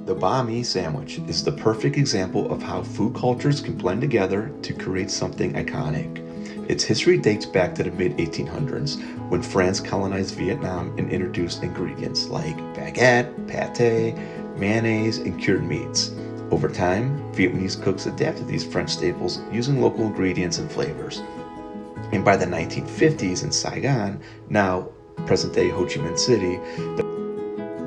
The banh mi sandwich is the perfect example of how food cultures can blend together to create something iconic. Its history dates back to the mid-1800s when France colonized Vietnam and introduced ingredients like baguette, pate, mayonnaise, and cured meats. Over time, Vietnamese cooks adapted these French staples using local ingredients and flavors. And by the 1950s in Saigon, now present-day Ho Chi Minh City,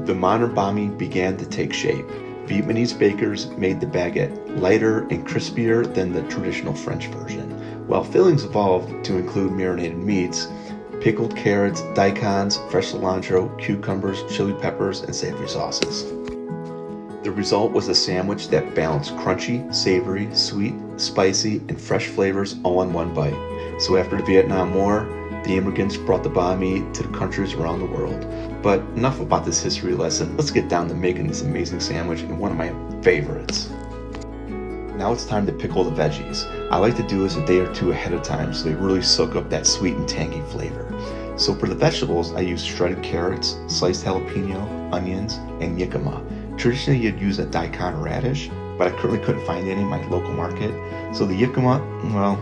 the modern banh mi began to take shape. Vietnamese bakers made the baguette lighter and crispier than the traditional French version, while fillings evolved to include marinated meats, pickled carrots, daikons, fresh cilantro, cucumbers, chili peppers, and savory sauces. The result was a sandwich that balanced crunchy, savory, sweet, spicy, and fresh flavors all in one bite. So after the Vietnam War, the immigrants brought the banh mi to the countries around the world. But enough about this history lesson. Let's get down to making this amazing sandwich and one of my favorites. Now it's time to pickle the veggies. I like to do this a day or two ahead of time so they really soak up that sweet and tangy flavor. So for the vegetables, I use shredded carrots, sliced jalapeno, onions, and jicama. Traditionally, you'd use a daikon radish, but I currently couldn't find any in my local market. So the jicama, well,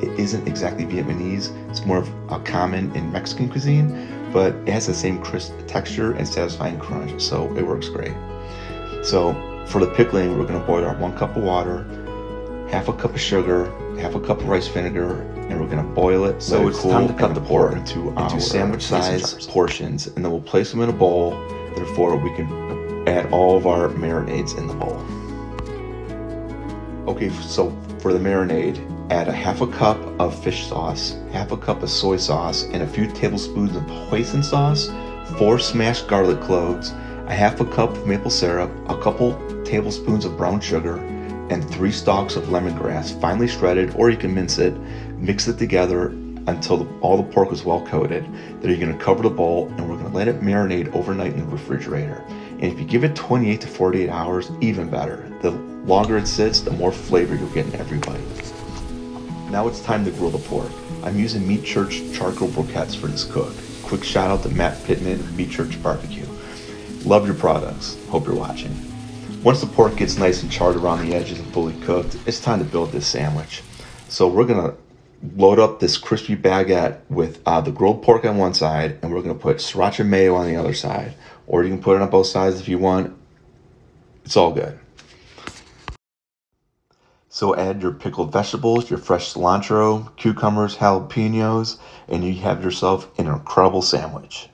it isn't exactly Vietnamese. It's more of a common in Mexican cuisine, but it has the same crisp texture and satisfying crunch, so it works great. So for the pickling, we're gonna boil our 1 cup of water, half a cup of sugar, half a cup of rice vinegar, and we're gonna boil it. So it's time to cut the pork into sandwich-sized portions, and then we'll place them in a bowl. Therefore, we can add all of our marinades in the bowl. Okay, so for the marinade, add a half a cup of fish sauce, half a cup of soy sauce, and a few tablespoons of hoisin sauce, 4 smashed garlic cloves, a half a cup of maple syrup, a couple tablespoons of brown sugar, and 3 stalks of lemongrass, finely shredded, or you can mince it. Mix it together until all the pork is well coated. Then you're gonna cover the bowl, and we're gonna let it marinate overnight in the refrigerator. And if you give it 28 to 48 hours, even better. The longer it sits, the more flavor you'll get in every bite. Now it's time to grill the pork. I'm using Meat Church charcoal briquettes for this cook. Quick shout out to Matt Pittman, Meat Church Barbecue. Love your products. Hope you're watching. Once the pork gets nice and charred around the edges and fully cooked, it's time to build this sandwich. So we're gonna load up this crispy baguette with the grilled pork on one side, and we're gonna put sriracha mayo on the other side. Or you can put it on both sides if you want. It's all good. So add your pickled vegetables, your fresh cilantro, cucumbers, jalapenos, and you have yourself an incredible sandwich.